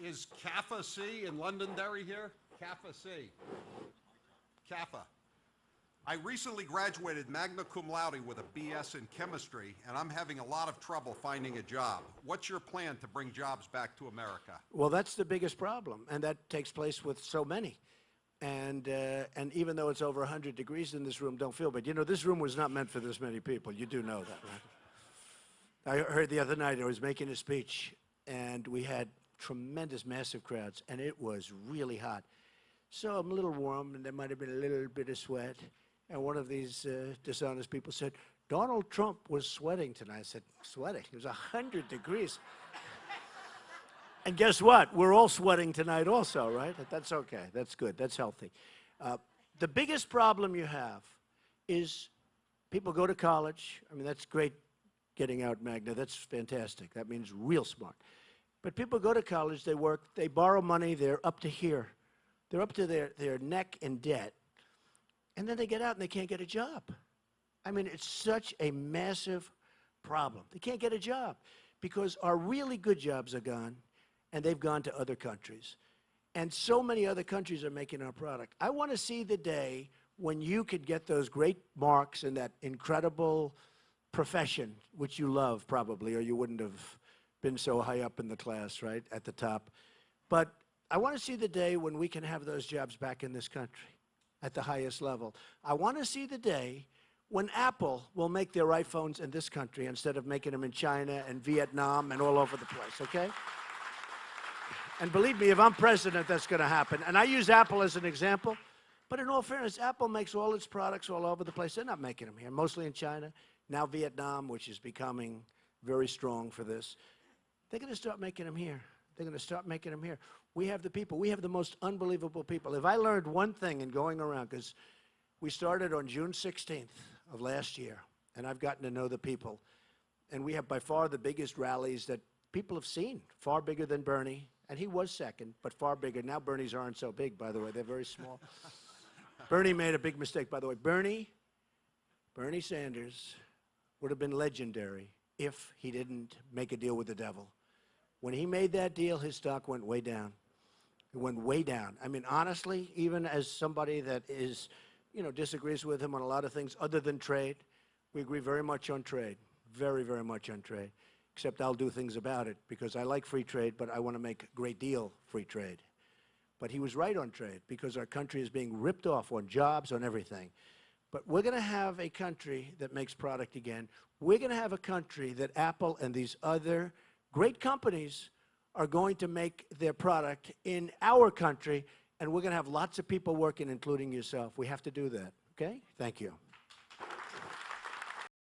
Is CAFA C in Londonderry here? CAFA C. CAFA. I recently graduated magna cum laude with a BS in chemistry, and I'm having a lot of trouble finding a job. What's your plan to bring jobs back to America? Well, that's the biggest problem, and that takes place with so many. And even though it's over 100 degrees in this room, don't feel bad. You know, this room was not meant for this many people. You do know that, right? I heard the other night I was making a speech, and we had tremendous, massive crowds, and it was really hot. So I'm a little warm, and there might have been a little bit of sweat. And one of these dishonest people said, Donald Trump was sweating tonight. I said, sweating? It was 100 degrees. And guess what? We're all sweating tonight also, right? That's okay. That's good. That's healthy. The biggest problem you have is people go to college. I mean, that's great getting out Magna. That's fantastic. That means real smart. But people go to college, they work, they borrow money, they're up to here. They're up to their neck in debt. And then they get out and they can't get a job. I mean, it's such a massive problem. They can't get a job because our really good jobs are gone, and they've gone to other countries. And so many other countries are making our product. I want to see the day when you could get those great marks in that incredible profession, which you love probably, or you wouldn't have been so high up in the class, right, at the top. But I want to see the day when we can have those jobs back in this country at the highest level. I want to see the day when Apple will make their iPhones in this country instead of making them in China and Vietnam and all over the place, okay? And believe me, if I'm president, that's going to happen. And I use Apple as an example. But in all fairness, Apple makes all its products all over the place. They're not making them here, mostly in China. Now Vietnam, which is becoming very strong for this. They're going to start making them here. They're going to start making them here. We have the people. We have the most unbelievable people. If I learned one thing in going around, because we started on June 16th of last year, and I've gotten to know the people, and we have by far the biggest rallies that people have seen, far bigger than Bernie, and he was second, but far bigger. Now Bernie's aren't so big, by the way. They're very small. Bernie made a big mistake, by the way. Bernie Sanders would have been legendary if he didn't make a deal with the devil. When he made that deal, his stock went way down. It went way down. I mean, honestly, even as somebody that is, you know, disagrees with him on a lot of things other than trade, we agree very much on trade, very, very much on trade, except I'll do things about it because I like free trade, but I want to make a great deal free trade. But he was right on trade because our country is being ripped off on jobs, on everything. But we're going to have a country that makes product again. We're going to have a country that Apple and these other great companies are going to make their product in our country, and we're going to have lots of people working, including yourself. We have to do that, okay? Thank you.